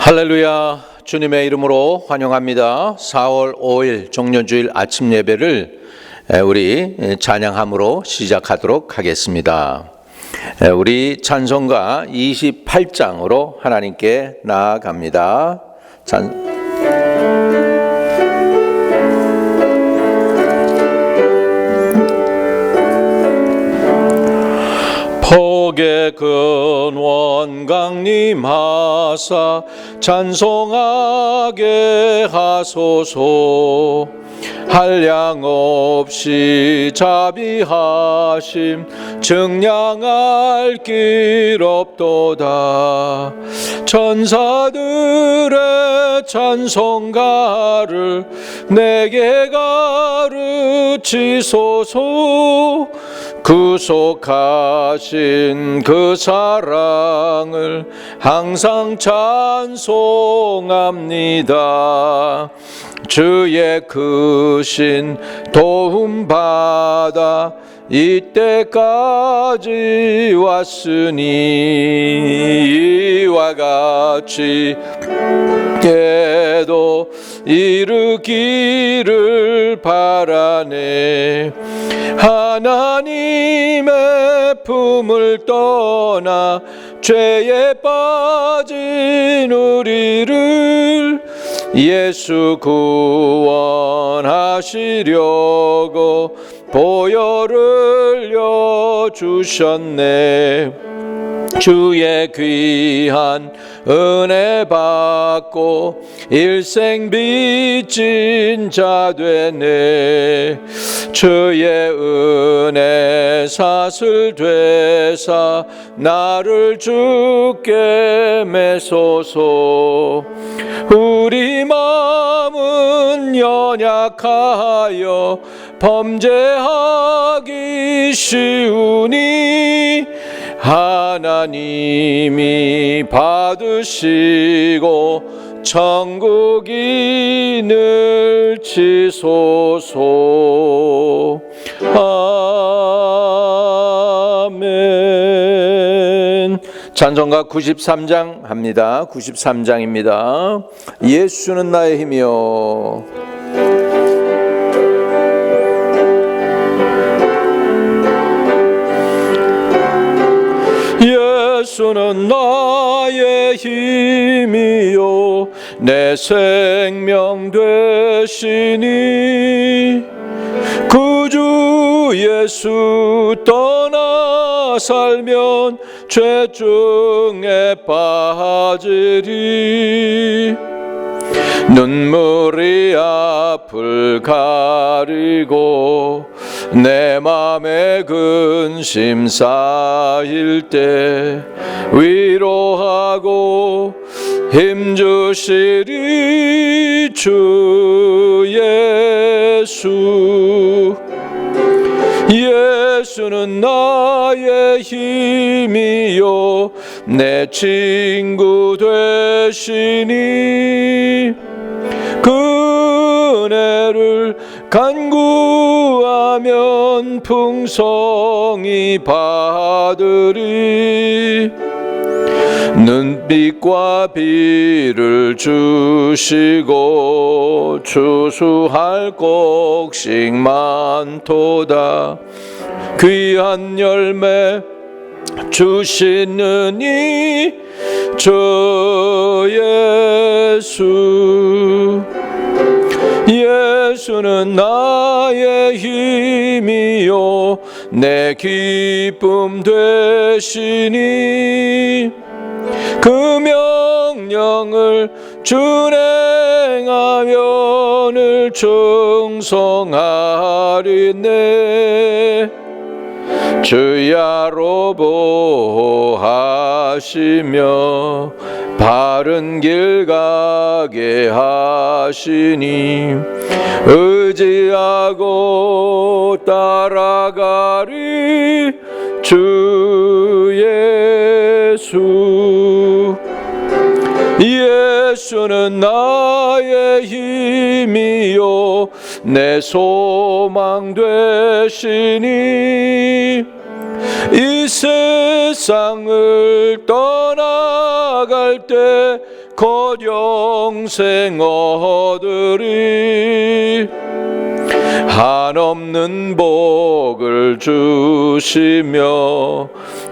할렐루야. 주님의 이름으로 환영합니다. 4월 5일 종려주일 아침 예배를 우리 찬양함으로 시작하도록 하겠습니다. 우리 찬송가 28장으로 하나님께 나아갑니다. 복의 근원 강림하사 찬송하게 하소서. 한량 없이 자비하심 증량할 길 없도다. 천사들의 찬송가를 내게 가르치소서. 구속하신 그 사랑을 항상 찬송합니다. 주의 크신 도움받아 이때까지 왔으니 이와 같이 때도 이르기를 바라네. 하나님의 품을 떠나 죄에 빠진 우리를 예수 구원하시려고 보혈을 흘려주셨네. 주의 귀한 은혜 받고 일생 빚진 자 되네. 주의 은혜 사슬 되사 나를 주께 매소서. 우리 마음은 연약하여 범죄하기 쉬우니 하나님이 받으시고 천국이 늘치소서. 아멘. 찬송가 93장 합니다. 93장입니다. 예수는 나의 힘이요. 예수는 나의 힘이요 내 생명 되시니. 구주 예수 떠나 살면 죄 중에 빠지리. 눈물이 앞을 가리고 내 맘에 근심 쌓일 때 위로하고 힘주시리 주 예수. 예수는 나의 힘이요 내 친구 되시니. 그 은혜를 간구하면 풍성히 받으리. 눈빛과 비를 주시고 추수할 곡식 많도다. 귀한 열매 주시느니 주 예수. 예수는 나의 힘이요 내 기쁨 되시니. 그 명령을 준행하면을 충성하리네. 주야로 보호하시며 바른 길 가게 하시니. 의지하고 따라가리 주 예수. 예수는 나의 힘이요 내 소망 되시니. 이 세상을 떠나갈 때 곧 영생 얻으리. 한없는 복을 주시며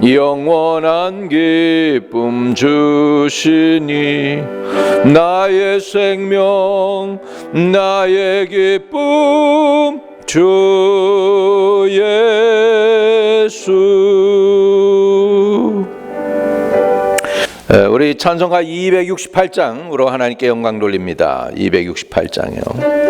영원한 기쁨 주시니 나의 생명 나의 기쁨 주 예수. 우리 찬송가 268장으로 하나님께 영광 돌립니다. 268장이요.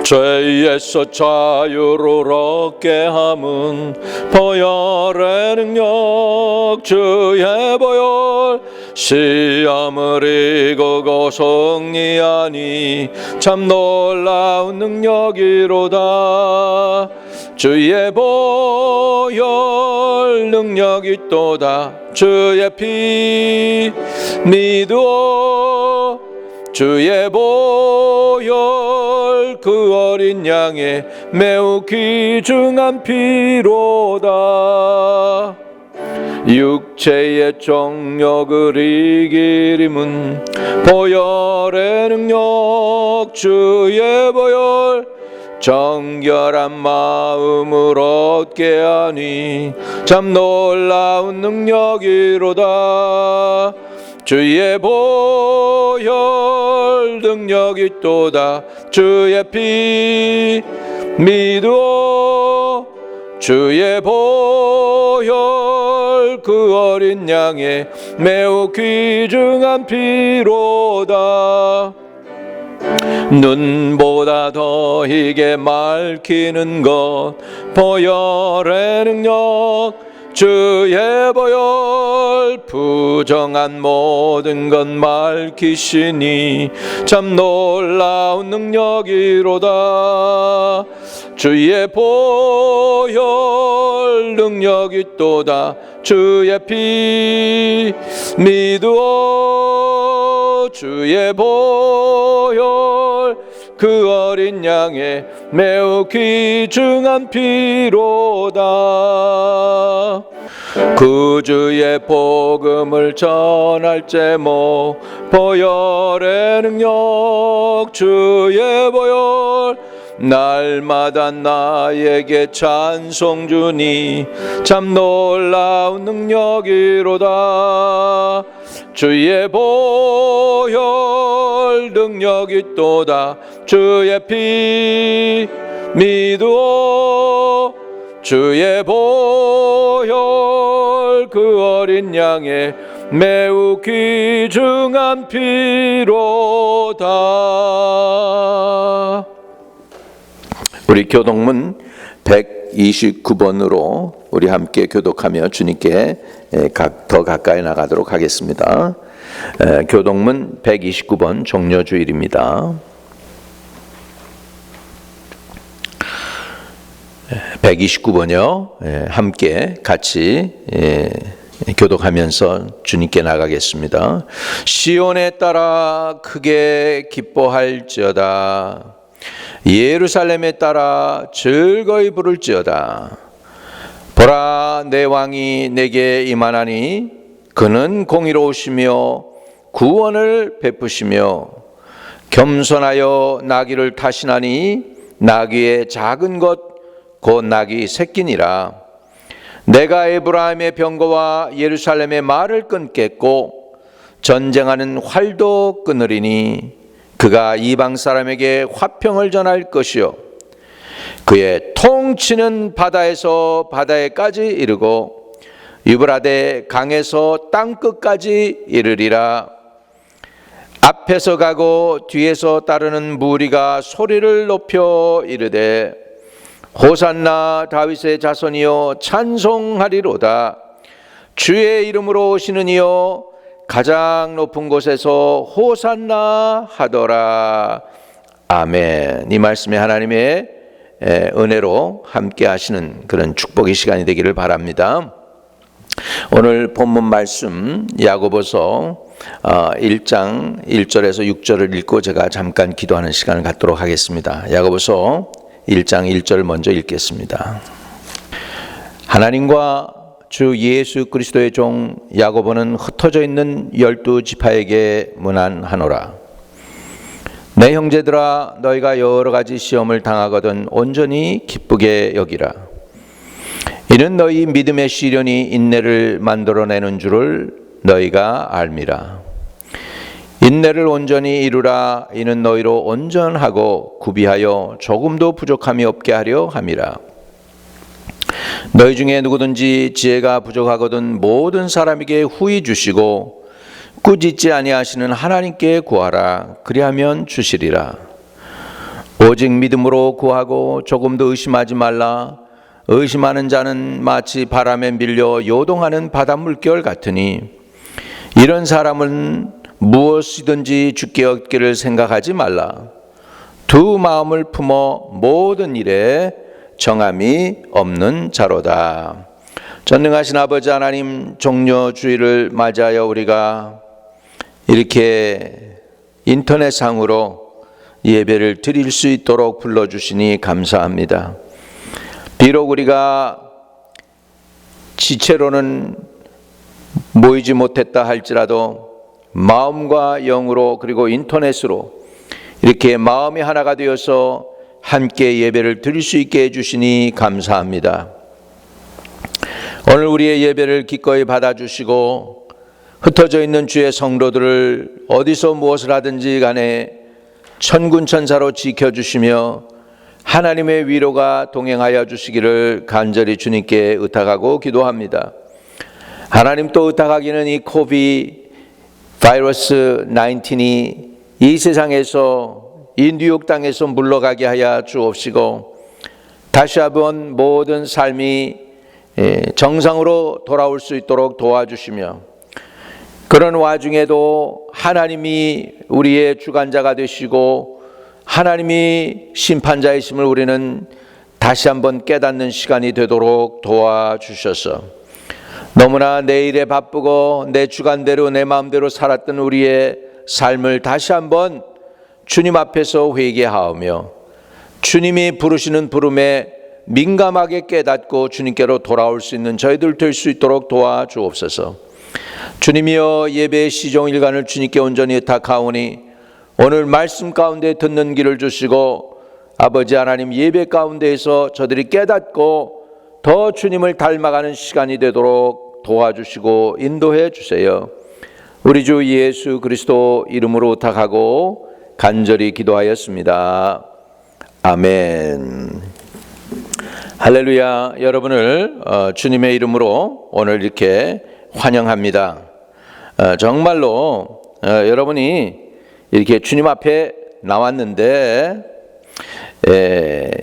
죄에서 자유를 얻게 함은 보혈의 능력 주의 보혈. 시험을 이기고 승리하니 참 놀라운 능력이로다. 주의 보혈 능력이 있도다. 주의 피 믿어 주의 보혈 그 어린 양의 매우 귀중한 피로다. 육체의 정욕을 이기림은 보혈의 능력 주의 보혈. 정결한 마음을 얻게 하니 참 놀라운 능력이로다. 주의 보혈 능력이 있도다. 주의 피 믿어 주의 보혈 그 어린 양의 매우 귀중한 피로다. 눈보다 더 희게 맑히는 것 보혈의 능력 주의 보혈. 부정한 모든 것 맑히시니 참 놀라운 능력이로다. 주의 보혈 능력이 있도다. 주의 피 믿어 주의 보혈 그 어린 양의 매우 귀중한 피로다. 구주의 복음을 전할 제목 보혈의 능력 주의 보혈. 날마다 나에게 찬송 주니 참 놀라운 능력이로다. 주의 보혈 능력이 있도다. 주의 피 믿어 주의 보혈 그 어린 양의 매우 귀중한 피로다. 우리 교독문 129번으로 우리 함께 교독하며 주님께 더 가까이 나가도록 하겠습니다. 교독문 129번 종려주일입니다. 129번이요. 함께 같이 교독하면서 주님께 나가겠습니다. 시온에 따라 크게 기뻐할지어다. 예루살렘에 따라 즐거이 부를지어다. 보라, 내 왕이 내게 임하나니 그는 공의로우시며 구원을 베푸시며 겸손하여 나귀를 타시나니 나귀의 작은 것 곧 나귀 새끼니라. 내가 에브라임의 병거와 예루살렘의 말을 끊겠고 전쟁하는 활도 끊으리니 그가 이방 사람에게 화평을 전할 것이요 그의 통치는 바다에서 바다에까지 이르고 유브라데 강에서 땅끝까지 이르리라. 앞에서 가고 뒤에서 따르는 무리가 소리를 높여 이르되 호산나 다윗의 자손이여 찬송하리로다. 주의 이름으로 오시는 이여 가장 높은 곳에서 호산나 하더라. 아멘. 이 말씀에 하나님의 은혜로 함께 하시는 그런 축복의 시간이 되기를 바랍니다. 오늘 본문 말씀 야고보서 1장 1절에서 6절을 읽고 제가 잠깐 기도하는 시간을 갖도록 하겠습니다. 야고보서 1장 1절 먼저 읽겠습니다. 하나님과 주 예수 그리스도의 종 야고보는 흩어져 있는 12지파에게 문안하노라. 내 형제들아, 너희가 여러 가지 시험을 당하거든 온전히 기쁘게 여기라. 이는 너희 믿음의 시련이 인내를 만들어내는 줄을 너희가 알미라. 인내를 온전히 이루라. 이는 너희로 온전하고 구비하여 조금도 부족함이 없게 하려 함이라. 너희 중에 누구든지 지혜가 부족하거든 모든 사람에게 후히 주시고 꾸짖지 아니하시는 하나님께 구하라. 그리하면 주시리라. 오직 믿음으로 구하고 조금도 의심하지 말라. 의심하는 자는 마치 바람에 밀려 요동하는 바닷물결 같으니 이런 사람은 무엇이든지 주께 얻기를 생각하지 말라. 두 마음을 품어 모든 일에 정함이 없는 자로다. 전능하신 아버지 하나님, 종료주일을 맞이하여 우리가 이렇게 인터넷상으로 예배를 드릴 수 있도록 불러주시니 감사합니다. 비록 우리가 지체로는 모이지 못했다 할지라도 마음과 영으로 그리고 인터넷으로 이렇게 마음이 하나가 되어서 함께 예배를 드릴 수 있게 해주시니 감사합니다. 오늘 우리의 예배를 기꺼이 받아주시고 흩어져 있는 주의 성도들을 어디서 무엇을 하든지 간에 천군천사로 지켜주시며 하나님의 위로가 동행하여 주시기를 간절히 주님께 의탁하고 기도합니다. 하나님 또 의탁하기는 이 코비드 바이러스 19이 이 세상에서 이 뉴욕 땅에서 물러가게 하여 주옵시고 다시 한번 모든 삶이 정상으로 돌아올 수 있도록 도와주시며 그런 와중에도 하나님이 우리의 주관자가 되시고 하나님이 심판자이심을 우리는 다시 한번 깨닫는 시간이 되도록 도와주셔서 너무나 내 일에 바쁘고 내 주관대로 내 마음대로 살았던 우리의 삶을 다시 한번 주님 앞에서 회개하오며 주님이 부르시는 부름에 민감하게 깨닫고 주님께로 돌아올 수 있는 저희들 될 수 있도록 도와주옵소서. 주님이여, 예배의 시종일관을 주님께 온전히 의탁하오니 오늘 말씀 가운데 듣는 길을 주시고 아버지 하나님, 예배 가운데에서 저들이 깨닫고 더 주님을 닮아가는 시간이 되도록 도와주시고 인도해 주세요. 우리 주 예수 그리스도 이름으로 의탁하고 간절히 기도하였습니다. 아멘. 할렐루야. 여러분을 주님의 이름으로 오늘 이렇게 환영합니다. 정말로 여러분이 이렇게 주님 앞에 나왔는데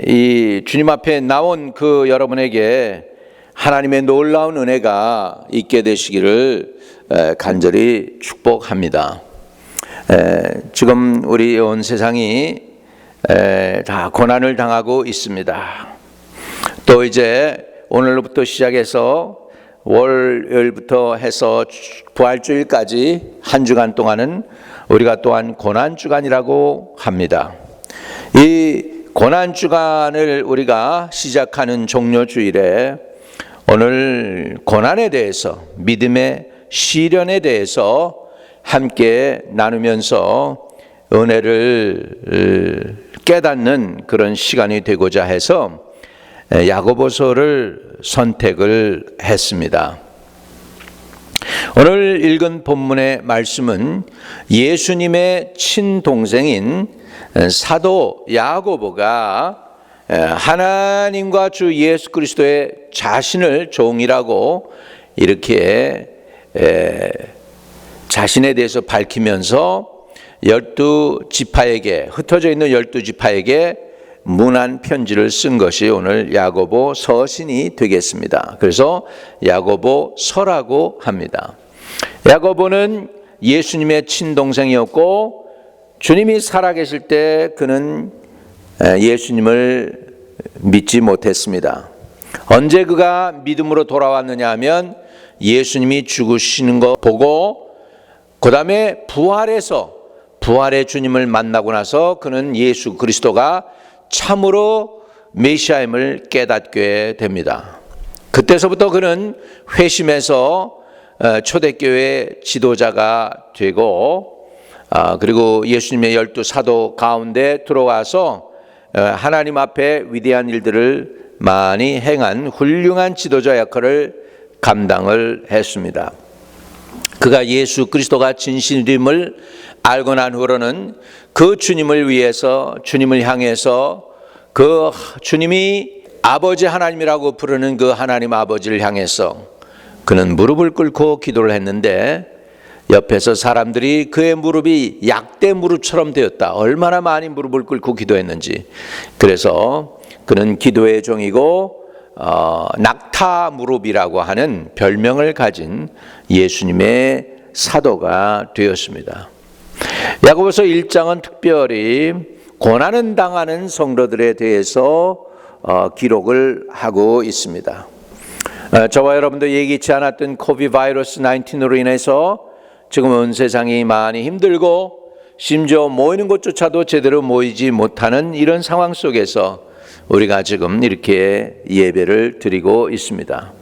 이 주님 앞에 나온 그 여러분에게 하나님의 놀라운 은혜가 있게 되시기를 간절히 축복합니다. 지금 우리 온 세상이 다 고난을 당하고 있습니다. 또 이제 오늘부터 시작해서 월요일부터 해서 부활주일까지 한 주간 동안은 우리가 또한 고난주간이라고 합니다. 이 고난주간을 우리가 시작하는 종료주일에 오늘 고난에 대해서, 믿음의 시련에 대해서 함께 나누면서 은혜를 깨닫는 그런 시간이 되고자 해서 야고보서를 선택을 했습니다. 오늘 읽은 본문의 말씀은 예수님의 친동생인 사도 야고보가 하나님과 주 예수 그리스도의 자신을 종이라고 이렇게 자신에 대해서 밝히면서 12지파에게, 흩어져 있는 12지파에게 문안 편지를 쓴 것이 오늘 야고보 서신이 되겠습니다. 그래서 야고보 서라고 합니다. 야고보는 예수님의 친동생이었고 주님이 살아계실 때 그는 예수님을 믿지 못했습니다. 언제 그가 믿음으로 돌아왔느냐 하면 예수님이 죽으시는 거 보고 그 다음에 부활의 주님을 만나고 나서 그는 예수 그리스도가 참으로 메시아임을 깨닫게 됩니다. 그때서부터 그는 회심해서 초대교회 지도자가 되고 그리고 예수님의 12사도 가운데 들어와서 하나님 앞에 위대한 일들을 많이 행한 훌륭한 지도자 역할을 감당을 했습니다. 그가 예수 그리스도가 진실임을 알고 난 후로는 그 주님을 위해서, 주님을 향해서 그 주님이 아버지 하나님이라고 부르는 그 하나님 아버지를 향해서 그는 무릎을 꿇고 기도를 했는데 옆에서 사람들이 그의 무릎이 약대 무릎처럼 되었다. 얼마나 많이 무릎을 꿇고 기도했는지. 그래서 그는 기도의 종이고 낙타 무릎이라고 하는 별명을 가진 예수님의 사도가 되었습니다. 야고보서 1장은 특별히 고난을 당하는 성도들에 대해서 기록을 하고 있습니다. 저와 여러분도 예기치 않았던 코비드 바이러스 19으로 인해서 지금 온 세상이 많이 힘들고 심지어 모이는 것조차도 제대로 모이지 못하는 이런 상황 속에서 우리가 지금 이렇게 예배를 드리고 있습니다.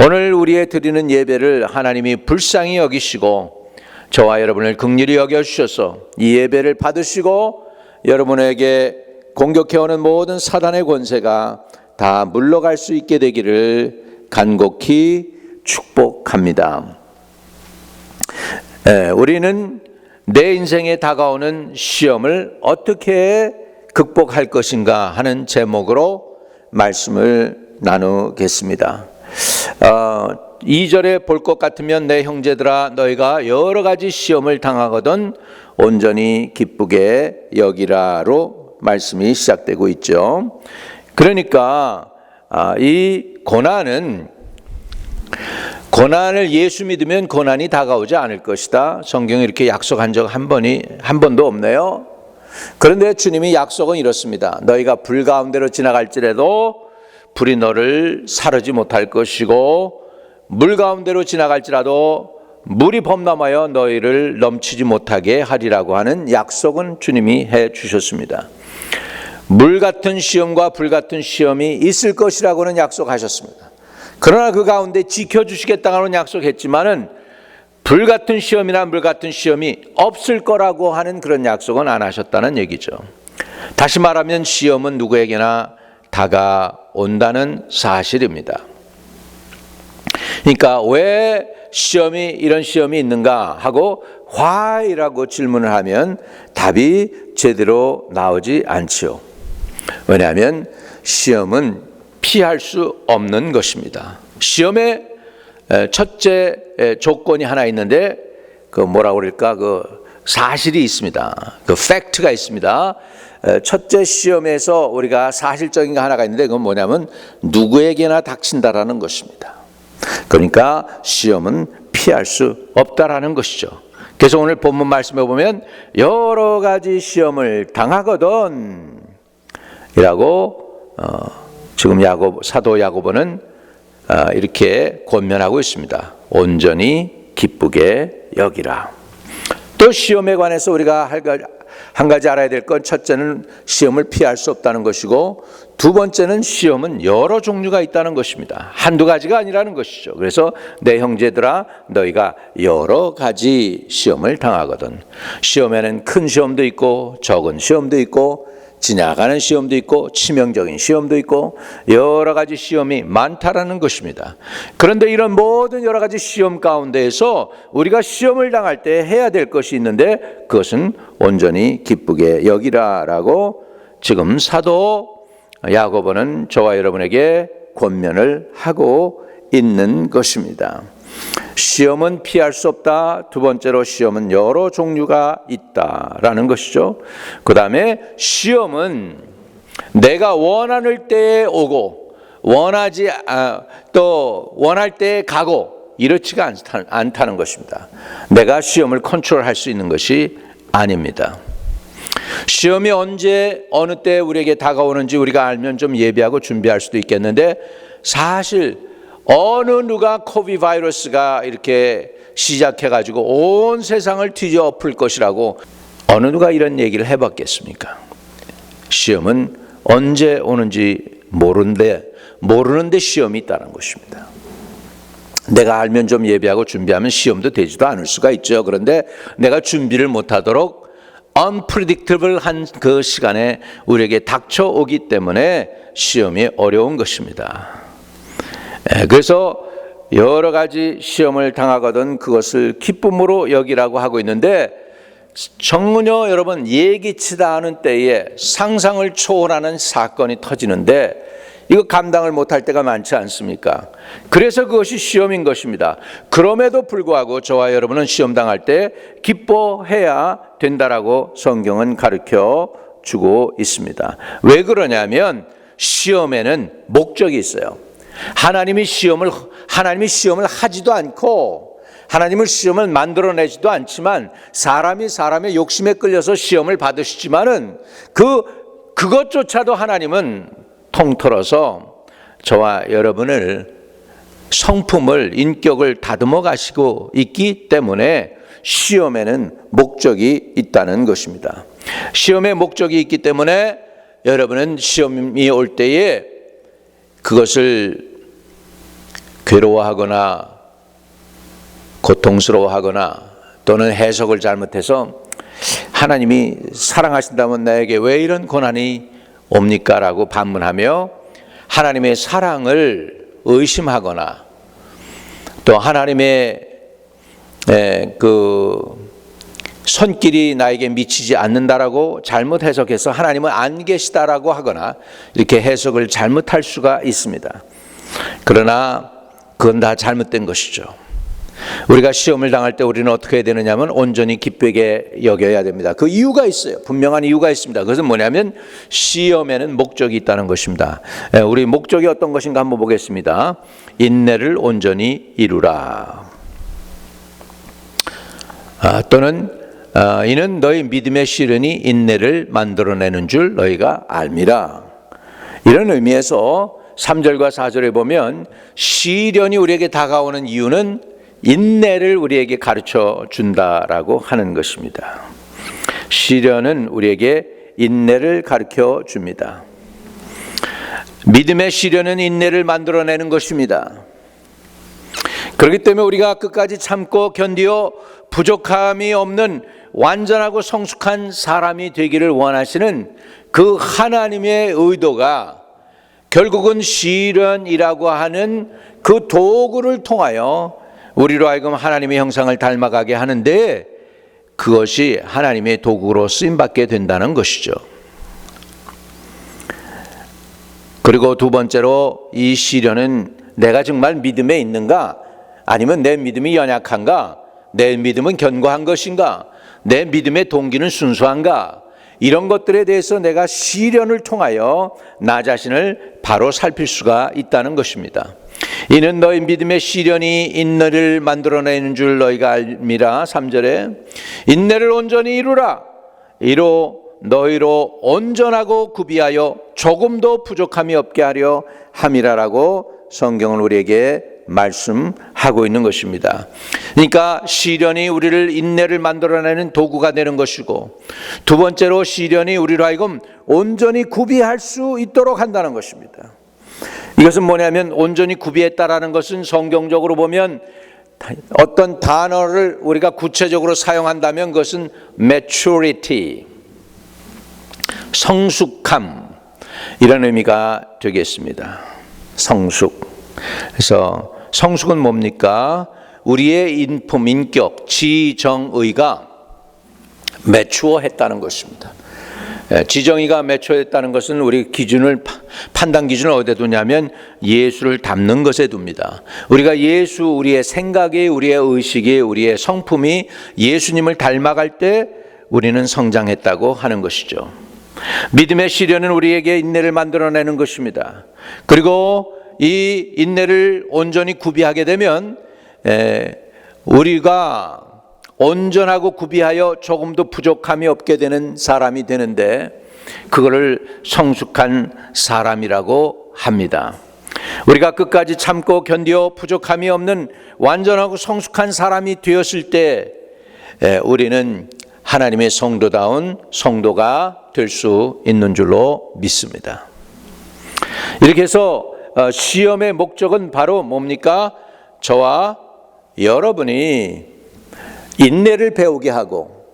오늘 우리의 드리는 예배를 하나님이 불쌍히 여기시고 저와 여러분을 긍휼히 여겨주셔서 이 예배를 받으시고 여러분에게 공격해오는 모든 사단의 권세가 다 물러갈 수 있게 되기를 간곡히 축복합니다. 우리는 내 인생에 다가오는 시험을 어떻게 극복할 것인가 하는 제목으로 말씀을 나누겠습니다. 2절에 볼 것 같으면 내 형제들아 너희가 여러 가지 시험을 당하거든 온전히 기쁘게 여기라로 말씀이 시작되고 있죠. 그러니까 이 고난을 예수 믿으면 고난이 다가오지 않을 것이다. 성경에 이렇게 약속한 적 한 번도 없네요. 그런데 주님이 약속은 이렇습니다. 너희가 불 가운데로 지나갈지라도 불이 너를 사르지 못할 것이고 물 가운데로 지나갈지라도 물이 범람하여 너희를 넘치지 못하게 하리라고 하는 약속은 주님이 해 주셨습니다. 물 같은 시험과 불 같은 시험이 있을 것이라고는 약속하셨습니다. 그러나 그 가운데 지켜주시겠다고는 약속했지만은 불 같은 시험이나 물 같은 시험이 없을 거라고 하는 그런 약속은 안 하셨다는 얘기죠. 다시 말하면 시험은 누구에게나 다가온다는 사실입니다. 그러니까 왜 이런 시험이 있는가 하고 why라고 질문을 하면 답이 제대로 나오지 않지요. 왜냐하면 시험은 피할 수 없는 것입니다. 시험의 첫째 조건이 하나 있는데 그 뭐라고 그럴까 그 사실이 있습니다. 그 팩트가 있습니다. 첫째 시험에서 우리가 사실적인 거 하나가 있는데 그건 뭐냐면 누구에게나 닥친다라는 것입니다. 그러니까 시험은 피할 수 없다라는 것이죠. 그래서 오늘 본문 말씀에 보면 여러 가지 시험을 당하거든 이라고 지금 사도 야고보는 이렇게 권면하고 있습니다. 온전히 기쁘게 여기라. 또 시험에 관해서 우리가 한 가지 알아야 될 건 첫째는 시험을 피할 수 없다는 것이고 두 번째는 시험은 여러 종류가 있다는 것입니다. 한두 가지가 아니라는 것이죠. 그래서 내 형제들아 너희가 여러 가지 시험을 당하거든. 시험에는 큰 시험도 있고 적은 시험도 있고 지나가는 시험도 있고 치명적인 시험도 있고 여러 가지 시험이 많다라는 것입니다. 그런데 이런 모든 여러 가지 시험 가운데에서 우리가 시험을 당할 때 해야 될 것이 있는데 그것은 온전히 기쁘게 여기라라고 지금 사도 야고보는 저와 여러분에게 권면을 하고 있는 것입니다. 시험은 피할 수 없다. 두 번째로 시험은 여러 종류가 있다라는 것이죠. 그 다음에 시험은 내가 원하는 때에 오고 또 원할 때에 가고 이렇지가 않다는 것입니다. 내가 시험을 컨트롤할 수 있는 것이 아닙니다. 시험이 언제 어느 때 우리에게 다가오는지 우리가 알면 좀 예비하고 준비할 수도 있겠는데 사실 어느 누가 코비드 바이러스가 이렇게 시작해가지고 온 세상을 뒤엎을 것이라고 어느 누가 이런 얘기를 해봤겠습니까? 시험은 언제 오는지 모르는데 시험이 있다는 것입니다. 내가 알면 좀 예비하고 준비하면 시험도 되지도 않을 수가 있죠. 그런데 내가 준비를 못하도록 unpredictable한 그 시간에 우리에게 닥쳐오기 때문에 시험이 어려운 것입니다. 그래서 여러 가지 시험을 당하거든 그것을 기쁨으로 여기라고 하고 있는데, 전혀 여러분 예기치다 않은 때에 상상을 초월하는 사건이 터지는데 이거 감당을 못할 때가 많지 않습니까? 그래서 그것이 시험인 것입니다. 그럼에도 불구하고 저와 여러분은 시험 당할 때 기뻐해야 된다라고 성경은 가르쳐 주고 있습니다. 왜 그러냐면 시험에는 목적이 있어요. 하나님이 시험을 하지도 않고 하나님은 시험을 만들어내지도 않지만 사람이 사람의 욕심에 끌려서 시험을 받으시지만은 그것조차도 하나님은 통틀어서 저와 여러분을 성품을 인격을 다듬어 가시고 있기 때문에 시험에는 목적이 있다는 것입니다. 시험에 목적이 있기 때문에 여러분은 시험이 올 때에 그것을 괴로워하거나 고통스러워하거나 또는 해석을 잘못해서 하나님이 사랑하신다면 나에게 왜 이런 고난이 옵니까? 라고 반문하며 하나님의 사랑을 의심하거나 또 하나님의 그 손길이 나에게 미치지 않는다라고 잘못 해석해서 하나님은 안 계시다라고 하거나 이렇게 해석을 잘못할 수가 있습니다. 그러나 그건 다 잘못된 것이죠. 우리가 시험을 당할 때 우리는 어떻게 해야 되느냐면 온전히 기쁘게 여겨야 됩니다. 그 이유가 있어요. 분명한 이유가 있습니다. 그것은 뭐냐면 시험에는 목적이 있다는 것입니다. 우리 목적이 어떤 것인가 한번 보겠습니다. 인내를 온전히 이루라. 또는 이는 너희 믿음의 시련이 인내를 만들어내는 줄 너희가 알미라. 이런 의미에서 3절과 4절에 보면 시련이 우리에게 다가오는 이유는 인내를 우리에게 가르쳐 준다라고 하는 것입니다. 시련은 우리에게 인내를 가르쳐 줍니다. 믿음의 시련은 인내를 만들어내는 것입니다. 그렇기 때문에 우리가 끝까지 참고 견디어 부족함이 없는 완전하고 성숙한 사람이 되기를 원하시는 그 하나님의 의도가 결국은 시련이라고 하는 그 도구를 통하여 우리로 하여금 하나님의 형상을 닮아가게 하는데 그것이 하나님의 도구로 쓰임받게 된다는 것이죠. 그리고 두 번째로 이 시련은 내가 정말 믿음에 있는가? 아니면 내 믿음이 연약한가? 내 믿음은 견고한 것인가? 내 믿음의 동기는 순수한가? 이런 것들에 대해서 내가 시련을 통하여 나 자신을 바로 살필 수가 있다는 것입니다. 이는 너희 믿음의 시련이 인내를 만들어내는 줄 너희가 알미라. 3절에 인내를 온전히 이루라. 이로 너희로 온전하고 구비하여 조금도 부족함이 없게 하려 함이라라고 성경은 우리에게 말씀하고 있는 것입니다. 그러니까 시련이 우리를 인내를 만들어내는 도구가 되는 것이고, 두 번째로 시련이 우리로 하여금 온전히 구비할 수 있도록 한다는 것입니다. 이것은 뭐냐면 온전히 구비했다라는 것은 성경적으로 보면 어떤 단어를 우리가 구체적으로 사용한다면 그것은 maturity, 성숙함, 이런 의미가 되겠습니다. 성숙. 그래서 성숙은 뭡니까? 우리의 인격, 지정의가 매추어했다는 것입니다. 지정의가 매추어했다는 것은 우리 기준을, 판단 기준을 어디에 두냐면 예수를 닮는 것에 둡니다. 우리가 우리의 생각이, 우리의 의식이, 우리의 성품이 예수님을 닮아갈 때 우리는 성장했다고 하는 것이죠. 믿음의 시련은 우리에게 인내를 만들어내는 것입니다. 그리고 이 인내를 온전히 구비하게 되면 우리가 온전하고 구비하여 조금도 부족함이 없게 되는 사람이 되는데 그거를 성숙한 사람이라고 합니다. 우리가 끝까지 참고 견디어 부족함이 없는 완전하고 성숙한 사람이 되었을 때 우리는 하나님의 성도다운 성도가 될 수 있는 줄로 믿습니다. 이렇게 해서 시험의 목적은 바로 뭡니까? 저와 여러분이 인내를 배우게 하고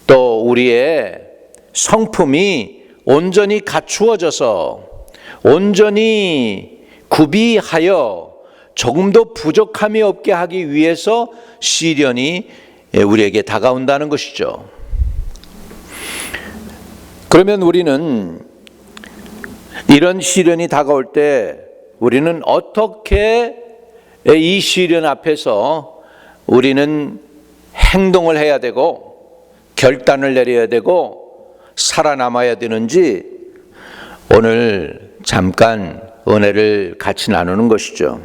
또 우리의 성품이 온전히 갖추어져서 온전히 구비하여 조금도 부족함이 없게 하기 위해서 시련이 우리에게 다가온다는 것이죠. 그러면 우리는 이런 시련이 다가올 때 우리는 어떻게 이 시련 앞에서 우리는 행동을 해야 되고 결단을 내려야 되고 살아남아야 되는지 오늘 잠깐 은혜를 같이 나누는 것이죠.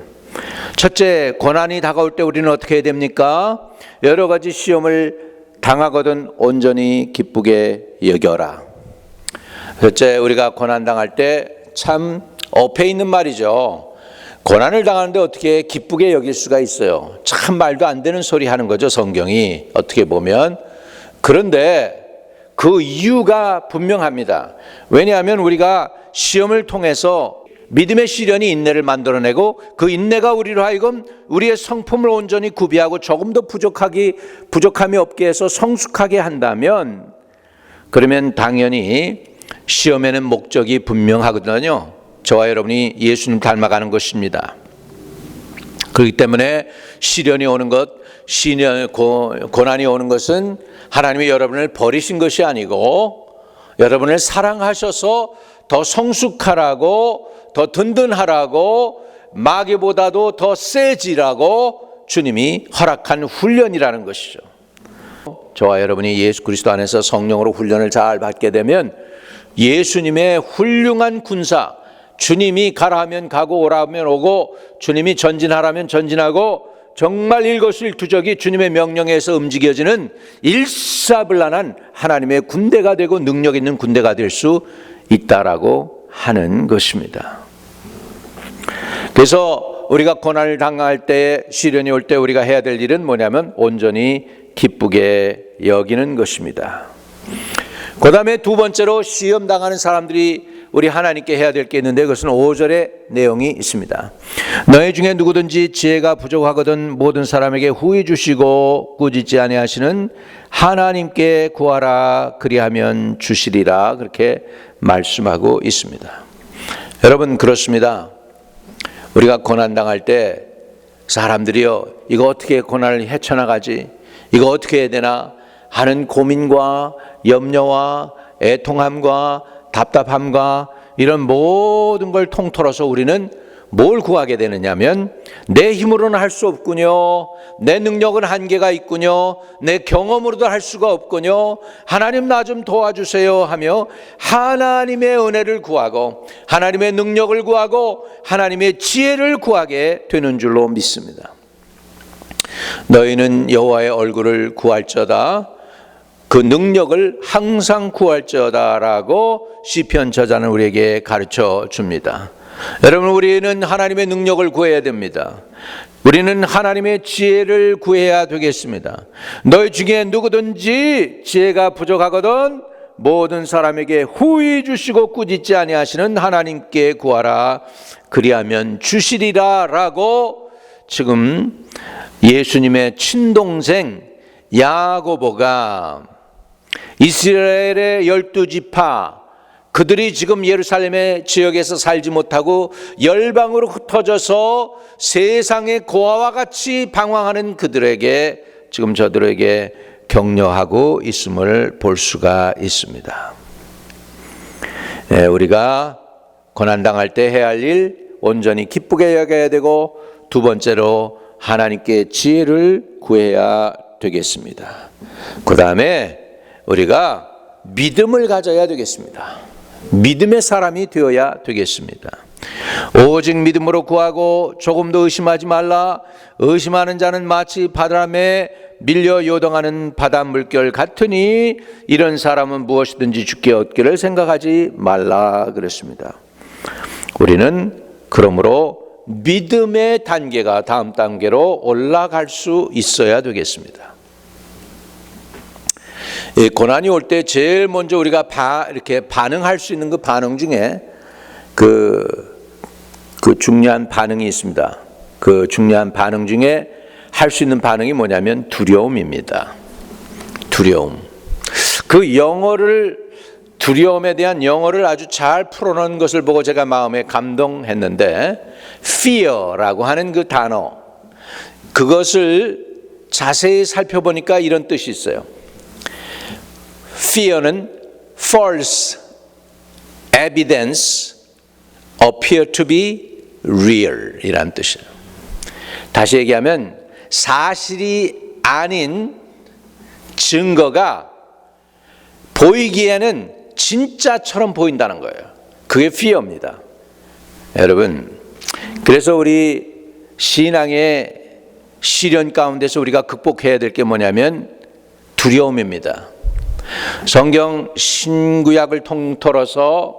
첫째, 고난이 다가올 때 우리는 어떻게 해야 됩니까? 여러 가지 시험을 당하거든 온전히 기쁘게 여겨라. 첫째, 우리가 고난 당할 때 참 어폐 있는 말이죠. 고난을 당하는데 어떻게 기쁘게 여길 수가 있어요? 참 말도 안 되는 소리 하는 거죠, 성경이 어떻게 보면. 그런데 그 이유가 분명합니다. 왜냐하면 우리가 시험을 통해서 믿음의 시련이 인내를 만들어내고 그 인내가 우리로 하여금 우리의 성품을 온전히 구비하고 조금도 부족함이 없게 해서 성숙하게 한다면, 그러면 당연히 시험에는 목적이 분명하거든요. 저와 여러분이 예수님 닮아가는 것입니다. 그렇기 때문에 시련이 오는 것, 고난이 오는 것은 하나님이 여러분을 버리신 것이 아니고 여러분을 사랑하셔서 더 성숙하라고, 더 든든하라고, 마귀보다도 더 세지라고 주님이 허락한 훈련이라는 것이죠. 저와 여러분이 예수 그리스도 안에서 성령으로 훈련을 잘 받게 되면 예수님의 훌륭한 군사, 주님이 가라 하면 가고 오라 하면 오고 주님이 전진하라면 전진하고 정말 일거수일투족이 주님의 명령에서 움직여지는 일사불란한 하나님의 군대가 되고 능력 있는 군대가 될 수 있다라고 하는 것입니다. 그래서 우리가 고난을 당할 때, 시련이 올 때 우리가 해야 될 일은 뭐냐면 온전히 기쁘게 여기는 것입니다. 그 다음에 두 번째로 시험 당하는 사람들이 우리 하나님께 해야 될 게 있는데 그것은 5절의 내용이 있습니다. 너희 중에 누구든지 지혜가 부족하거든 모든 사람에게 후히 주시고 꾸짖지 아니하시는 하나님께 구하라 그리하면 주시리라, 그렇게 말씀하고 있습니다. 여러분, 그렇습니다. 우리가 고난 당할 때 사람들이요, 이거 어떻게 고난을 헤쳐나가지, 이거 어떻게 해야 되나 하는 고민과 염려와 애통함과 답답함과 이런 모든 걸 통틀어서 우리는 뭘 구하게 되느냐면, 내 힘으로는 할 수 없군요, 내 능력은 한계가 있군요, 내 경험으로도 할 수가 없군요, 하나님 나 좀 도와주세요 하며 하나님의 은혜를 구하고 하나님의 능력을 구하고 하나님의 지혜를 구하게 되는 줄로 믿습니다. 너희는 여호와의 얼굴을 구할지어다, 그 능력을 항상 구할지어다라고 시편 저자는 우리에게 가르쳐 줍니다. 여러분, 우리는 하나님의 능력을 구해야 됩니다. 우리는 하나님의 지혜를 구해야 되겠습니다. 너희 중에 누구든지 지혜가 부족하거든 모든 사람에게 후히 주시고 꾸짖지 아니하시는 하나님께 구하라 그리하면 주시리라 라고 지금 예수님의 친동생 야고보가 이스라엘의 12지파, 그들이 지금 예루살렘의 지역에서 살지 못하고 열방으로 흩어져서 세상의 고아와 같이 방황하는 그들에게 지금 저들에게 격려하고 있음을 볼 수가 있습니다. 우리가 고난당할 때 해야 할 일, 온전히 기쁘게 여겨야 되고, 두 번째로 하나님께 지혜를 구해야 되겠습니다. 그 다음에 우리가 믿음을 가져야 되겠습니다. 믿음의 사람이 되어야 되겠습니다. 오직 믿음으로 구하고 조금도 의심하지 말라. 의심하는 자는 마치 바람에 밀려 요동하는 바닷물결 같으니 이런 사람은 무엇이든지 주께 얻기를 생각하지 말라 그랬습니다. 우리는 그러므로 믿음의 단계가 다음 단계로 올라갈 수 있어야 되겠습니다. 이 고난이 올 때 제일 먼저 우리가 이렇게 반응할 수 있는 그 반응 중에 그 중요한 반응이 있습니다. 그 중요한 반응 중에 할 수 있는 반응이 뭐냐면 두려움입니다. 두려움. 그 두려움에 대한 영어를 아주 잘 풀어놓은 것을 보고 제가 마음에 감동했는데, fear라고 하는 그 단어, 그것을 자세히 살펴보니까 이런 뜻이 있어요. fear는 false evidence appear to be real 이란 뜻이에요. 다시 얘기하면 사실이 아닌 증거가 보이기에는 진짜처럼 보인다는 거예요. 그게 fear입니다. 여러분, 그래서 우리 신앙의 시련 가운데서 우리가 극복해야 될 게 뭐냐면 두려움입니다. 성경 신구약을 통틀어서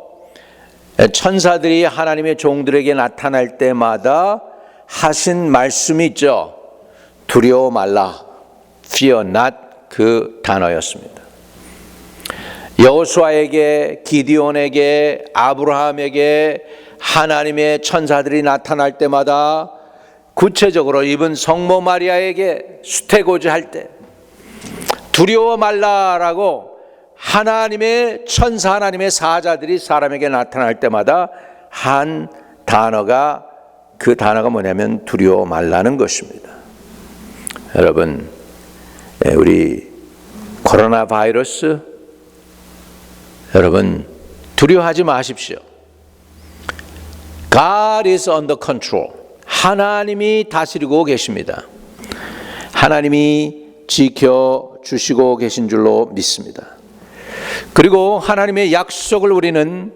천사들이 하나님의 종들에게 나타날 때마다 하신 말씀이 있죠. 두려워 말라. Fear not, 그 단어였습니다. 여호수아에게, 기디온에게, 아브라함에게 하나님의 천사들이 나타날 때마다 구체적으로 이번 성모 마리아에게 수태고지 할 때 두려워 말라라고 하나님의 천사, 하나님의 사자들이 사람에게 나타날 때마다 한 단어가, 그 단어가 뭐냐면 두려워 말라는 것입니다. 여러분, 우리 코로나 바이러스, 여러분 두려워하지 마십시오. God is under control. 하나님이 다스리고 계십니다. 하나님이 지켜주시고 계신 줄로 믿습니다. 그리고 하나님의 약속을 우리는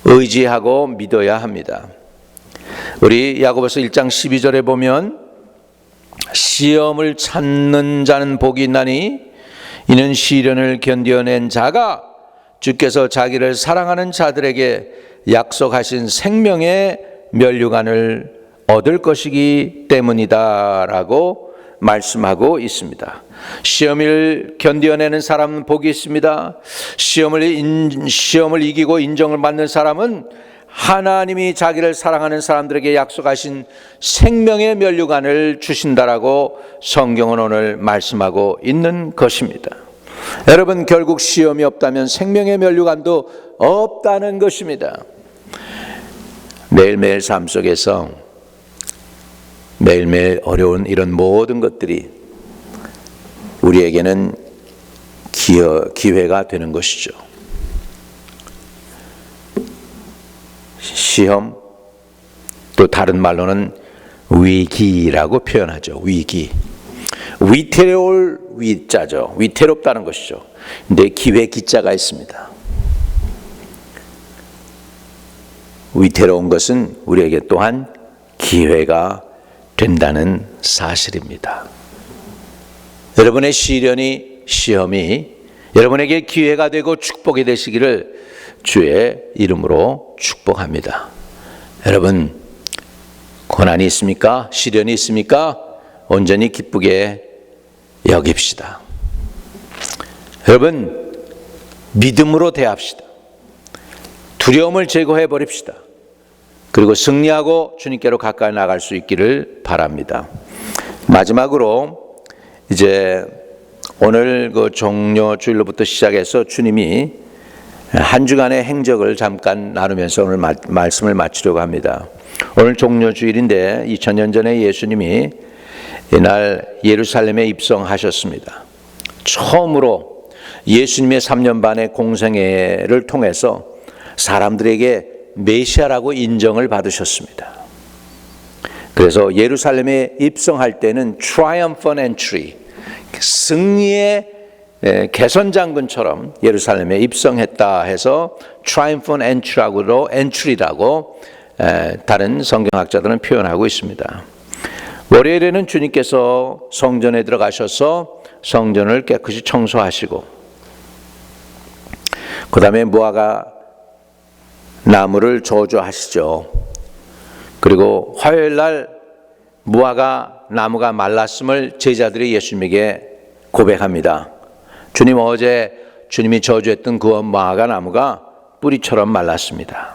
의지하고 믿어야 합니다. 우리 야고보서 1장 12절에 보면 시험을 찾는 자는 복이 있나니 이는 시련을 견뎌낸 자가 주께서 자기를 사랑하는 자들에게 약속하신 생명의 면류관을 얻을 것이기 때문이다라고 말씀하고 있습니다. 시험을 견뎌내는 사람은 복이 있습니다. 시험을 이기고 인정을 받는 사람은 하나님이 자기를 사랑하는 사람들에게 약속하신 생명의 면류관을 주신다라고 성경은 오늘 말씀하고 있는 것입니다. 여러분, 결국 시험이 없다면 생명의 면류관도 없다는 것입니다. 매일매일 삶 속에서 매일매일 어려운 이런 모든 것들이 우리에게는 기회가 되는 것이죠. 시험, 또 다른 말로는 위기라고 표현하죠. 위기. 위태로울 위자죠. 위태롭다는 것이죠. 근데 기회 기자가 있습니다. 위태로운 것은 우리에게 또한 기회가 된다는 사실입니다. 여러분의 시험이 여러분에게 기회가 되고 축복이 되시기를 주의 이름으로 축복합니다. 여러분, 고난이 있습니까? 시련이 있습니까? 온전히 기쁘게 여깁시다. 여러분, 믿음으로 대합시다. 두려움을 제거해 버립시다. 그리고 승리하고 주님께로 가까이 나갈 수 있기를 바랍니다. 마지막으로 이제 오늘 그 종려 주일로부터 시작해서 주님이 한 주간의 행적을 잠깐 나누면서 오늘 말씀을 마치려고 합니다. 오늘 종려 주일인데 2000년 전에 예수님이 이날 예루살렘에 입성하셨습니다. 처음으로 예수님의 3년 반의 공생애를 통해서 사람들에게 메시아라고 인정을 받으셨습니다. 그래서 예루살렘에 입성할 때는 triumphant entry, 승리의 개선장군처럼 예루살렘에 입성했다 해서 triumphant entry라고 다른 성경학자들은 표현하고 있습니다. 월요일에는 주님께서 성전에 들어가셔서 성전을 깨끗이 청소하시고, 그 다음에 무화과 나무를 저주하시죠. 그리고 화요일날 무화과 나무가 말랐음을 제자들이 예수님에게 고백합니다. 주님 어제 주님이 저주했던 그 마가 나무가 뿌리처럼 말랐습니다.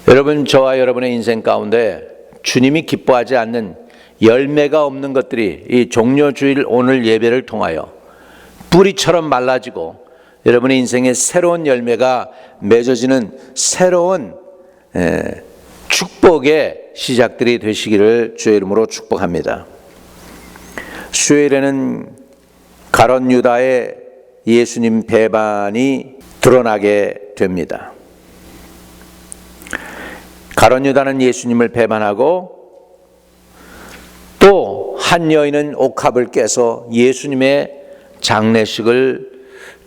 여러분, 저와 여러분의 인생 가운데 주님이 기뻐하지 않는 열매가 없는 것들이 이 종려주일 오늘 예배를 통하여 뿌리처럼 말라지고 여러분의 인생에 새로운 열매가 맺어지는 새로운 축복의 시작들이 되시기를 주의 이름으로 축복합니다. 수요일에는 가룟 유다의 예수님 배반이 드러나게 됩니다. 가룟 유다는 예수님을 배반하고 또 한 여인은 옥합을 깨서 예수님의 장례식을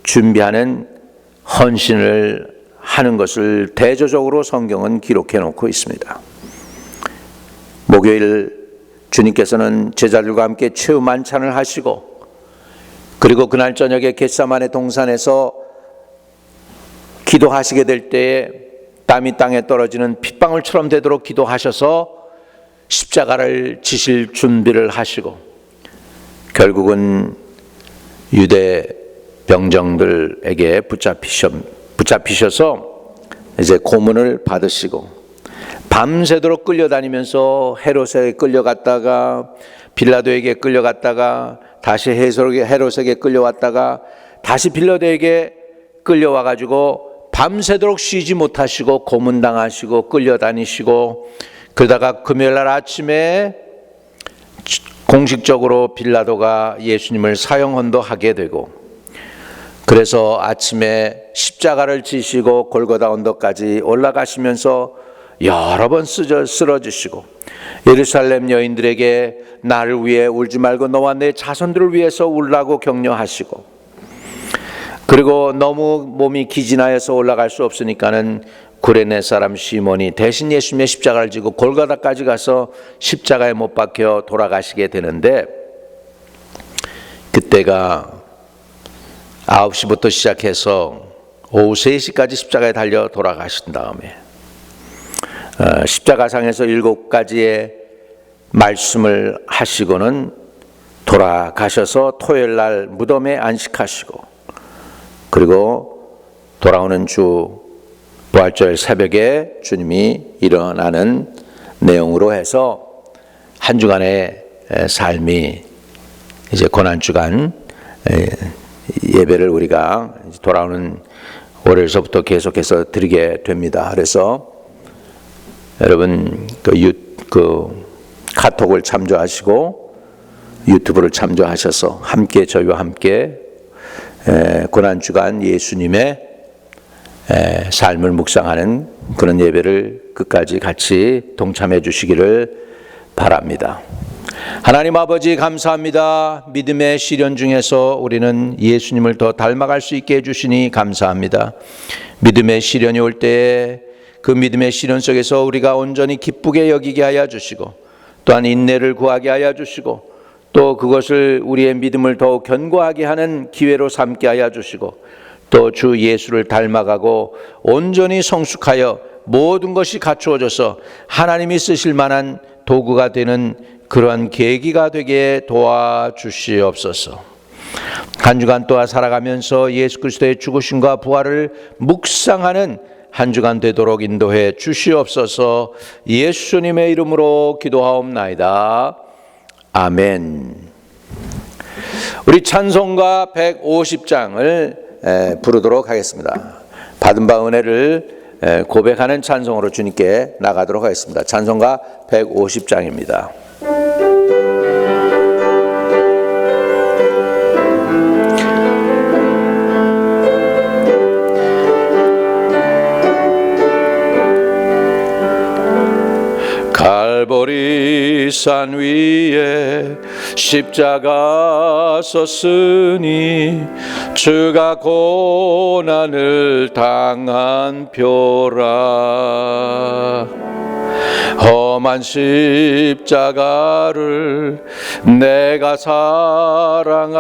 준비하는 헌신을 하는 것을 대조적으로 성경은 기록해 놓고 있습니다. 목요일 주님께서는 제자들과 함께 최후 만찬을 하시고 그리고 그날 저녁에 겟세마네 동산에서 기도하시게 될 때에 땀이 땅에 떨어지는 핏방울처럼 되도록 기도하셔서 십자가를 지실 준비를 하시고 결국은 유대 병정들에게 붙잡히셔서 이제 고문을 받으시고 밤새도록 끌려다니면서 헤롯에게 끌려갔다가 빌라도에게 끌려갔다가 다시 헤롯에게 끌려왔다가 다시 빌라도에게 끌려와 가지고 밤새도록 쉬지 못하시고 고문당하시고 끌려다니시고 그러다가 금요일날 아침에 공식적으로 빌라도가 예수님을 사형 헌도하게 되고 그래서 아침에 십자가를 지시고 골고다 언덕까지 올라가시면서 여러 번 쓰러지시고 예루살렘 여인들에게 나를 위해 울지 말고 너와 내 자손들을 위해서 울라고 격려하시고 그리고 너무 몸이 기진하여서 올라갈 수 없으니까는 구레네 사람 시몬이 대신 예수님의 십자가를 지고 골고다까지 가서 십자가에 못 박혀 돌아가시게 되는데 그때가 9시부터 시작해서 오후 3시까지 십자가에 달려 돌아가신 다음에 십자가상에서 7가지의 말씀을 하시고는 돌아가셔서 토요일날 무덤에 안식하시고 그리고 돌아오는 주 부활절 새벽에 주님이 일어나는 내용으로 해서 한 주간의 삶이 이제 고난주간 예배를 우리가 돌아오는 월요일서부터 계속해서 드리게 됩니다. 그래서 여러분 그 카톡을 참조하시고 유튜브를 참조하셔서 함께 저희와 함께 고난주간 예수님의 삶을 묵상하는 그런 예배를 끝까지 같이 동참해 주시기를 바랍니다. 하나님 아버지 감사합니다. 믿음의 시련 중에서 우리는 예수님을 더 닮아갈 수 있게 해주시니 감사합니다. 믿음의 시련이 올 때에 그 믿음의 시련 속에서 우리가 온전히 기쁘게 여기게 하여 주시고 또한 인내를 구하게 하여 주시고 또 그것을 우리의 믿음을 더욱 견고하게 하는 기회로 삼게 하여 주시고 또 주 예수를 닮아가고 온전히 성숙하여 모든 것이 갖추어져서 하나님이 쓰실 만한 도구가 되는 그러한 계기가 되게 도와주시옵소서. 한 주간 또한 살아가면서 예수 그리스도의 죽으심과 부활을 묵상하는 한 주간 되도록 인도해 주시옵소서. 예수님의 이름으로 기도하옵나이다. 아멘. 우리 찬송가 150장을 부르도록 하겠습니다. 받은 바 은혜를 고백하는 찬송으로 주님께 나가도록 하겠습니다. 찬송가 150장입니다. 갈보리 산 위에 십자가 섰으니 주가 고난을 당한 표라. 험한 십자가를 내가 사랑함은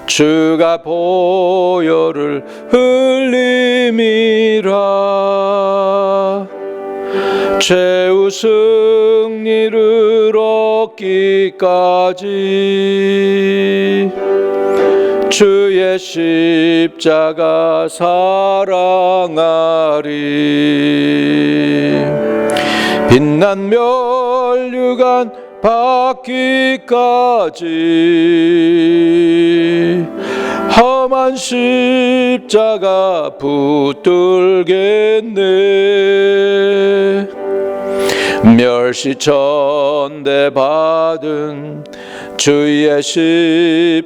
주가 보혈을 흘림이라. 최후 승리를 얻기까지 주의 십자가 사랑하리. 빛난 면류관 받기까지 험한 십자가 붙들겠네. 멸시천대 받은 주의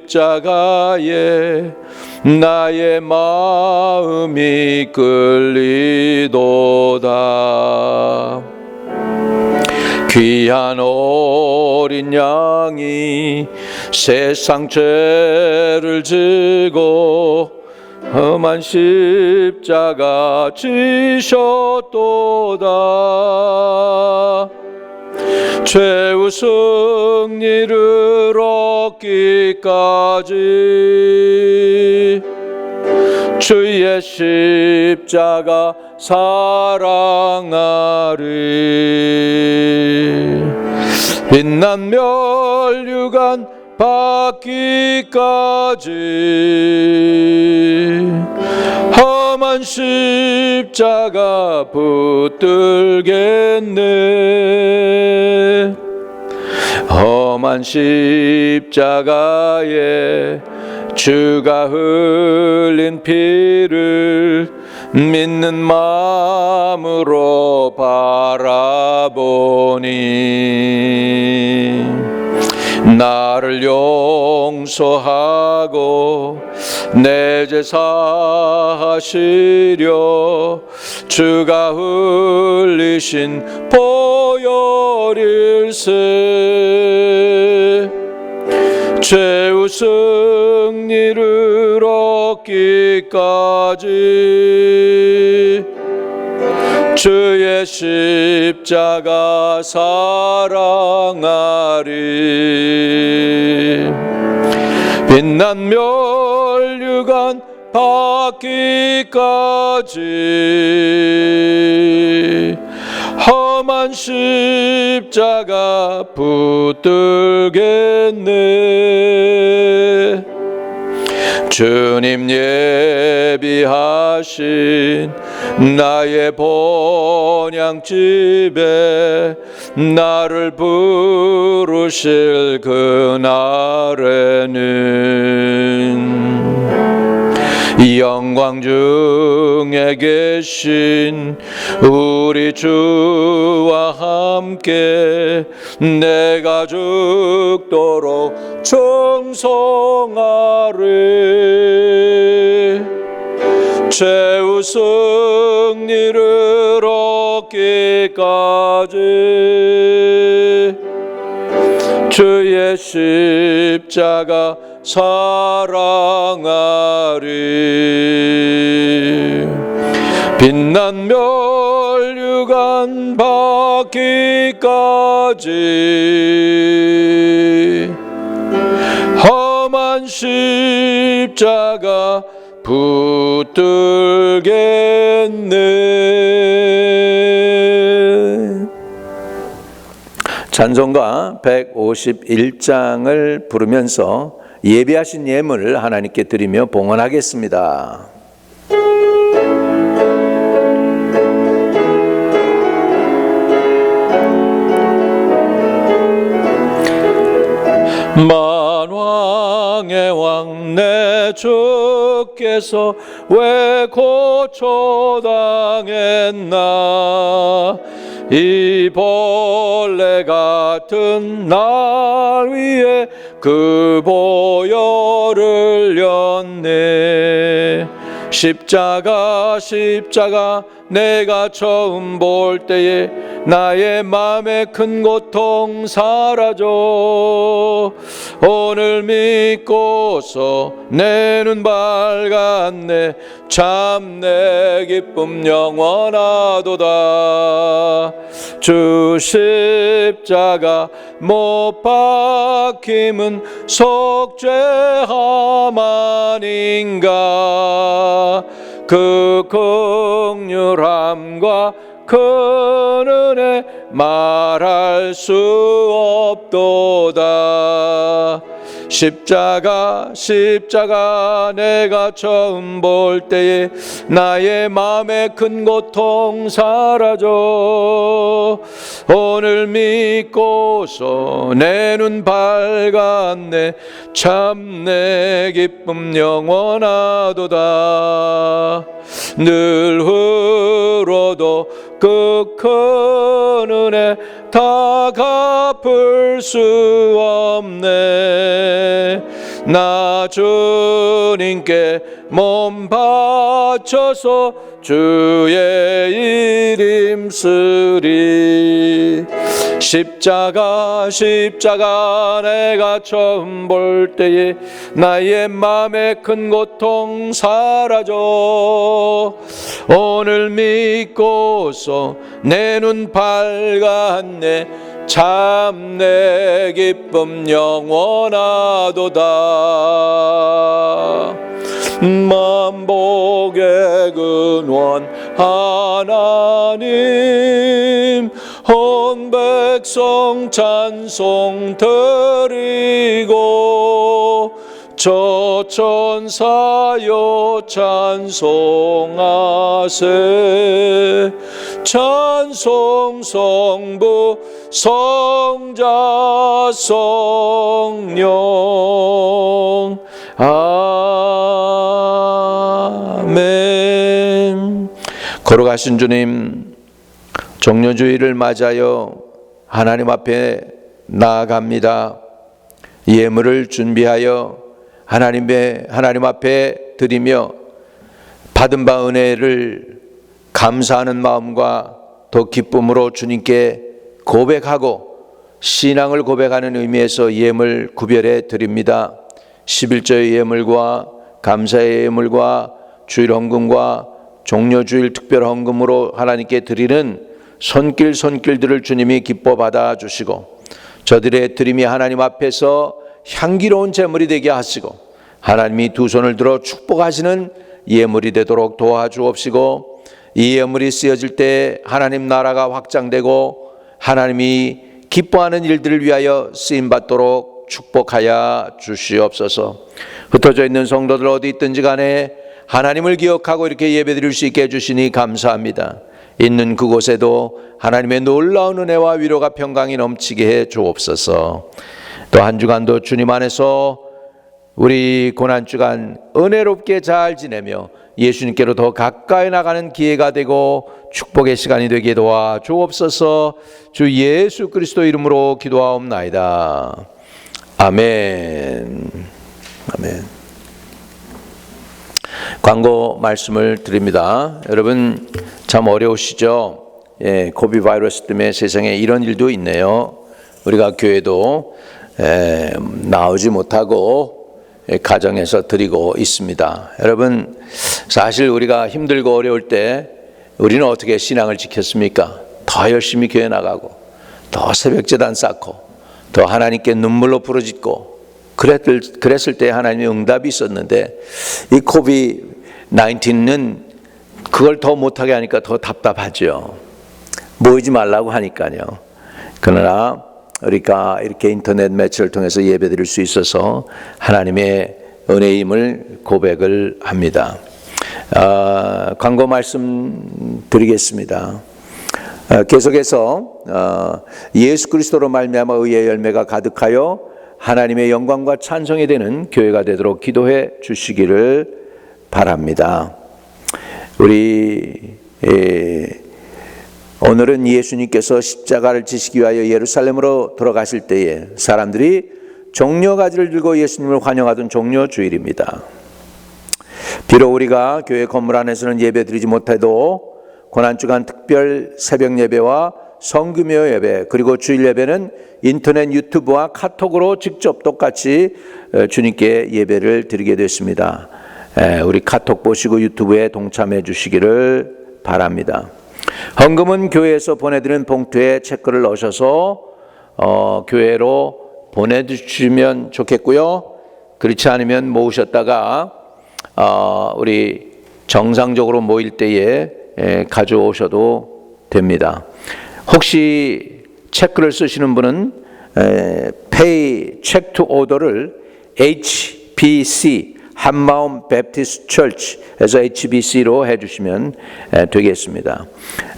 십자가에 나의 마음이 끌리도다. 귀한 어린 양이 세상 죄를 지고 험한 십자가 지셨도다. 최후 승리를 얻기까지 주의 십자가 사랑하리. 빛난 면류관 받기까지 험한 십자가 붙들겠네. 험한 십자가에 주가 흘린 피를 믿는 마음으로 바라보니 나를 용서하고 내 죄 사하시려 주가 흘리신 보혈일세. 최후 승리를 얻기까지 주의 십자가 사랑하리. 빛난 면류관 받기까지 험한 십자가 붙들겠네. 주님 예비하신 나의 본향집에 나를 부르실 그날에는 영광 중에 계신 우리 주와 함께 내가 죽도록 충성하리. 최후 승리를 얻기까지 주의 십자가 사랑하리. 빛난 면류관 받기까지 험한 십자가 붙들겠네. 찬송가 151장을 부르면서 예비하신 예물을 하나님께 드리며 봉헌하겠습니다. 만왕의 왕 내 주께서 왜 고초당했나. 이 벌레 같은 날 위에 그 보혈을 흘렸네. 십자가 내가 처음 볼 때에 나의 맘에 큰 고통 사라져. 오늘 믿고서 내 눈 밝았네. 참 내 기쁨 영원하도다. 주 십자가 못 박힘은 속죄함 아닌가. 그 긍휼함과 큰 은혜 말할 수 없도다. 십자가 내가 처음 볼 때에 나의 마음의 큰 고통 사라져. 오늘 믿고서 내 눈 밝았네. 참 내 기쁨 영원하도다. 늘 흘러도 그 큰 은혜 다 갚을 수 없네. 나 주님께 몸 바쳐서 주의 이름 쓰리. 십자가 내가 처음 볼 때에 나의 마음의 큰 고통 사라져. 오늘 믿고서 내 눈 밝았네. 참 내 기쁨 영원하도다. 만복의 근원 하나님, 온 백성 찬송 드리고 저 천사여 찬송하세. 찬송 성부 성자 성령. 아멘. 걸어가신 주님, 종료주의를 맞아요 하나님 앞에 나아갑니다. 예물을 준비하여 하나님 앞에 드리며 받은 바 은혜를 감사하는 마음과 더 기쁨으로 주님께 고백하고 신앙을 고백하는 의미에서 예물 구별해 드립니다. 11조의 예물과 감사의 예물과 주일 헌금과 종료주일 특별 헌금으로 하나님께 드리는 손길들을 주님이 기뻐 받아주시고 저들의 드림이 하나님 앞에서 향기로운 제물이 되게 하시고 하나님이 두 손을 들어 축복하시는 예물이 되도록 도와주옵시고 이 예물이 쓰여질 때 하나님 나라가 확장되고 하나님이 기뻐하는 일들을 위하여 쓰임받도록 축복하여 주시옵소서. 흩어져 있는 성도들 어디 있든지 간에 하나님을 기억하고 이렇게 예배드릴 수 있게 해주시니 감사합니다. 있는 그곳에도 하나님의 놀라운 은혜와 위로가 평강이 넘치게 해 주옵소서. 또 한 주간도 주님 안에서 우리 고난주간 은혜롭게 잘 지내며 예수님께로 더 가까이 나가는 기회가 되고 축복의 시간이 되게 도와 주옵소서. 주 예수 그리스도 이름으로 기도하옵나이다. 아멘. 아멘. 광고 말씀을 드립니다. 여러분 참 어려우시죠? 코비드 바이러스 때문에 세상에 이런 일도 있네요. 우리가 교회도 나오지 못하고 가정에서 드리고 있습니다. 여러분 사실 우리가 힘들고 어려울 때 우리는 어떻게 신앙을 지켰습니까? 더 열심히 교회 나가고 더 새벽제단 쌓고 더 하나님께 눈물로 부르짖고 그랬을 때 하나님의 응답이 있었는데 이 코비드-19는 그걸 더 못하게 하니까 더 답답하죠. 모이지 말라고 하니까요. 그러나 우리가 이렇게 인터넷 매체를 통해서 예배드릴 수 있어서 하나님의 은혜임을 고백을 합니다. 광고 말씀 드리겠습니다. 계속해서 예수 그리스도로 말미암아 의의 열매가 가득하여 하나님의 영광과 찬송이 되는 교회가 되도록 기도해 주시기를 바랍니다. 오늘은 예수님께서 십자가를 지시기 위하여 예루살렘으로 들어가실 때에 사람들이 종려가지를 들고 예수님을 환영하던 종려주일입니다. 비록 우리가 교회 건물 안에서는 예배드리지 못해도 고난주간 특별 새벽 예배와 성금요 예배 그리고 주일 예배는 인터넷 유튜브와 카톡으로 직접 똑같이 주님께 예배를 드리게 됐습니다. 우리 카톡 보시고 유튜브에 동참해 주시기를 바랍니다. 헌금은 교회에서 보내드리는 봉투에 체크를 넣으셔서 교회로 보내주시면 좋겠고요. 그렇지 않으면 모으셨다가 우리 정상적으로 모일 때에 가져오셔도 됩니다. 혹시 체크를 쓰시는 분은 Pay Check to Order를 HBC 한마음 베프티스트 처치에서 HBC로 해주시면 되겠습니다.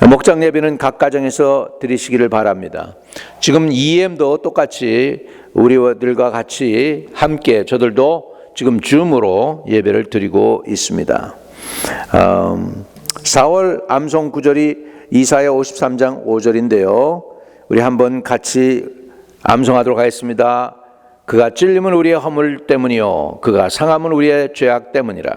목장 예배는 각 가정에서 드리시기를 바랍니다. 지금 EM도 똑같이 우리들과 같이 함께 저들도 지금 줌으로 예배를 드리고 있습니다. 4월 암송 구절이 이사야 53장 5절인데요. 우리 한번 같이 암송하도록 하겠습니다. 그가 찔림은 우리의 허물 때문이요 그가 상함은 우리의 죄악 때문이라.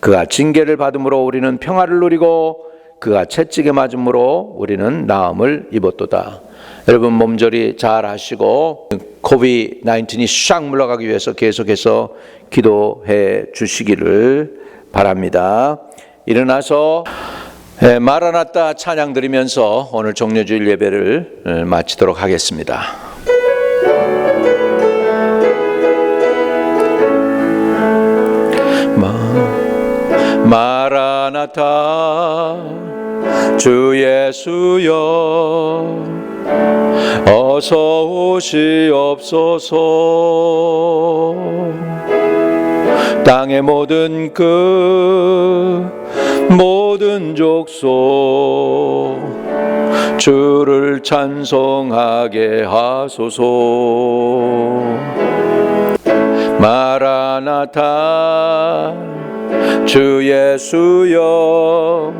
그가 징계를 받음으로 우리는 평화를 누리고 그가 채찍에 맞음으로 우리는 나음을 입었도다. 여러분 몸조리 잘 하시고 코비드-19이 샥 물러가기 위해서 계속해서 기도해 주시기를 바랍니다. 일어나서 마라나타 찬양 드리면서 오늘 종려주일 예배를 마치도록 하겠습니다. 마라나타 주 예수여 어서 오시옵소서. 땅의 모든 모든 족속 주를 찬송하게 하소서. 마라나타 주 예수여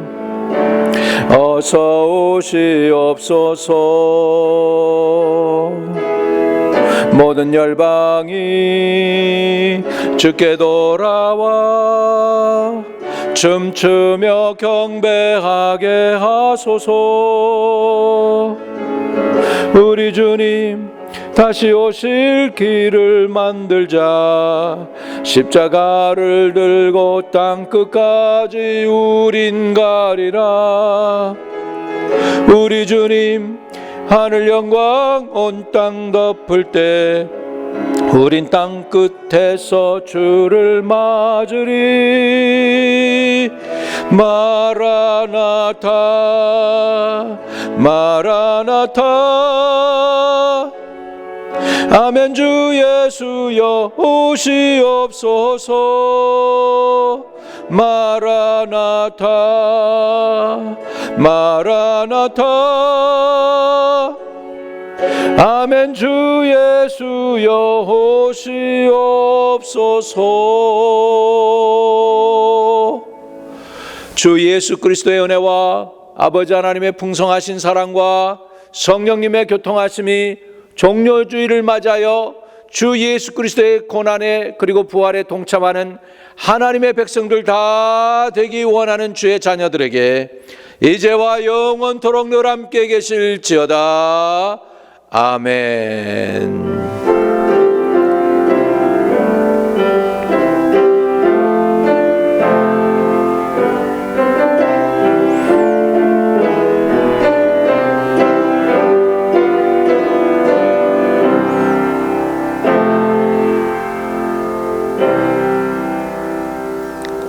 어서 오시옵소서. 모든 열방이 주께 돌아와 춤추며 경배하게 하소서. 우리 주님 다시 오실 길을 만들자. 십자가를 들고 땅끝까지 우린 가리라. 우리 주님 하늘 영광 온 땅 덮을 때 우린 땅 끝에서 주를 맞으리. 마라나타 마라나타 아멘. 주 예수여 오시옵소서. 마라나타 마라나타 아멘. 주 예수여 오시옵소서. 주 예수 그리스도의 은혜와 아버지 하나님의 풍성하신 사랑과 성령님의 교통하심이 종려주의를 맞아요 주 예수 그리스도의 고난에 그리고 부활에 동참하는 하나님의 백성들 다 되기 원하는 주의 자녀들에게 이제와 영원토록 늘 함께 계실지어다. 아멘.